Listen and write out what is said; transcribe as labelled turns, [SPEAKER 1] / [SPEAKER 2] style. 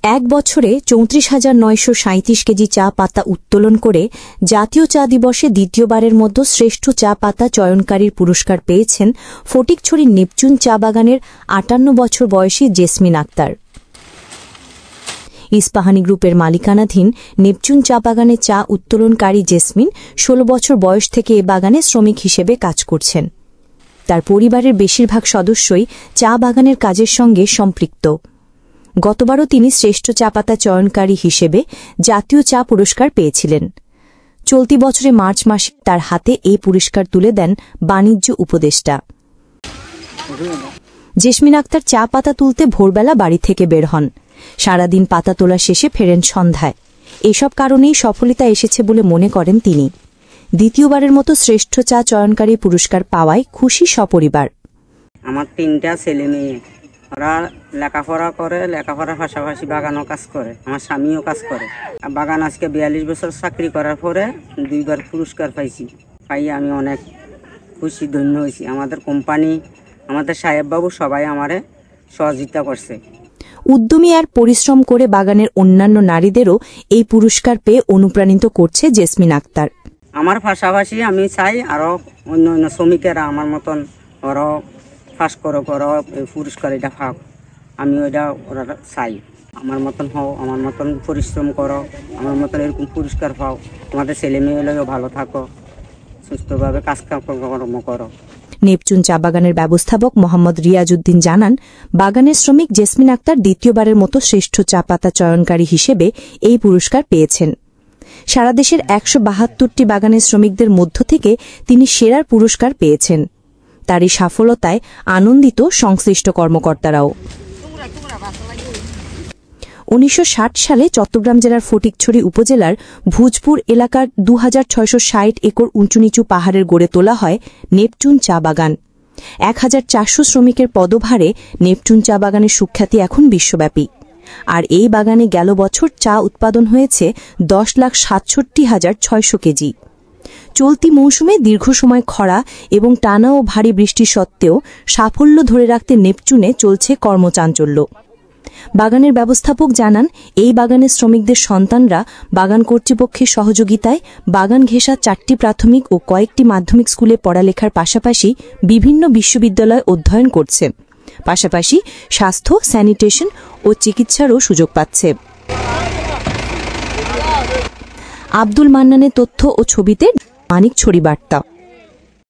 [SPEAKER 1] এক বছরে ৩৪,৯৩৭ কেজি চা পাতা উত্তোলন করে জাতীয় চা দিবসে দ্বিতীয়বারের মতো শ্রেষ্ঠ চা পাতা চয়নকারীর পুরস্কার পেয়েছেন ফটিকছড়ির নেপচুন চা বাগানের ৫৮ বছর বয়সী জেসমিন আক্তার। ইস্পাহানি গ্রুপের মালিকানাধীন নেপচুন চা বাগানে চা উত্তোলনকারী জেসমিন ১৬ বছর বয়স থেকে এ বাগানে শ্রমিক হিসেবে কাজ করছেন। তার পরিবারের বেশিরভাগ সদস্যই চা বাগানের কাজের সঙ্গে সম্পৃক্ত। গতবারও তিনি শ্রেষ্ঠ চা পাতা চয়নকারী হিসেবে জাতীয় চা পুরস্কার পেয়েছিলেন। চলতি বছরে মার্চ মাসে তার হাতে এই পুরস্কার তুলে দেন বাণিজ্য উপদেষ্টা। জেসমিন আক্তার চা পাতা তুলতে ভোরবেলা বাড়ি থেকে বের হন। সারাদিন পাতা তোলা শেষে ফেরেন সন্ধ্যায়। এসব কারণেই সফলতা এসেছে বলে মনে করেন তিনি। দ্বিতীয়বারের মতো শ্রেষ্ঠ চা চয়নকারী পুরস্কার পাওয়ায় খুশি সপরিবার।
[SPEAKER 2] আমার ৩টা ছেলে মেয়ে, ওরা লেখাপড়া করে, লেখাপড়ার পাশাপাশি বাগানও কাজ করে, আমার স্বামীও কাজ করে। বাগান আজকে ৪২ বছর চাকরি করার পরে ২বার পুরস্কার পাইছি। পাই আমি অনেক খুশি, ধন্য হয়েছি। আমাদের কোম্পানি, আমাদের সাহেববাবু সবাই আমারে সহযোগিতা করছে।
[SPEAKER 1] উদ্যমী আর পরিশ্রম করে বাগানের অন্যান্য নারীদেরও এই পুরস্কার পেয়ে অনুপ্রাণিত করছে জেসমিন আক্তার।
[SPEAKER 2] আমার পাশাপাশি আমি চাই আরও অন্য অন্য শ্রমিকেরা আমার মতন ওরা ফাঁস করো পুরস্কার এটা পাও। আমি ওইটা ওরা চাই, আমার মতন হও, আমার মতন পরিশ্রম করো, আমার মতন এরকম পুরস্কার পাও। আমাদের ছেলে মেয়েগুলোও ভালো থাকো, সুস্থভাবে কাজকর্ম করো।
[SPEAKER 1] নেপচুন চা বাগানের ব্যবস্থাপক মোহাম্মদ রিয়াজউদ্দিন জানান, বাগানের শ্রমিক জেসমিন আক্তার দ্বিতীয়বারের মতো শ্রেষ্ঠ চা পাতা চয়নকারী হিসেবে এই পুরস্কার পেয়েছেন। সারা দেশের ১৭২টি বাগানের শ্রমিকদের মধ্য থেকে তিনি সেরার পুরস্কার পেয়েছেন। তার এই সাফলতায় আনন্দিত সংশ্লিষ্ট কর্মকর্তারাও। ১৯৬০ সালে চট্টগ্রাম জেলার ফটিকছড়ি উপজেলার ভুজপুর এলাকার ২৬৬০ একর উঁচু নিচু পাহাড়ের গড়ে তোলা হয় নেপচুন চা বাগান। ১৪০০ শ্রমিকের পদভারে নেপচুন চা বাগানের সুখ্যাতি এখন বিশ্বব্যাপী। আর এই বাগানে গেল বছর চা উৎপাদন হয়েছে ১০,৬৭,৬০০ কেজি। চলতি মৌসুমে দীর্ঘ সময় খরা এবং টানা ও ভারী বৃষ্টি সত্ত্বেও সাফল্য ধরে রাখতে নেপচুনে চলছে কর্মচাঞ্চল্য। বাগানের ব্যবস্থাপক জানান, এই বাগানের শ্রমিকদের সন্তানরা বাগান কর্তৃপক্ষের সহযোগিতায় বাগান ঘেঁষা ৪টি প্রাথমিক ও কয়েকটি মাধ্যমিক স্কুলে পড়ালেখার পাশাপাশি বিভিন্ন বিশ্ববিদ্যালয়ে অধ্যয়ন করছে। পাশাপাশি স্বাস্থ্য, স্যানিটেশন ও চিকিৎসারও সুযোগ পাচ্ছে। আব্দুল মান্নানের তথ্য ও ছবিতে মানিক ছড়ি বার্তা।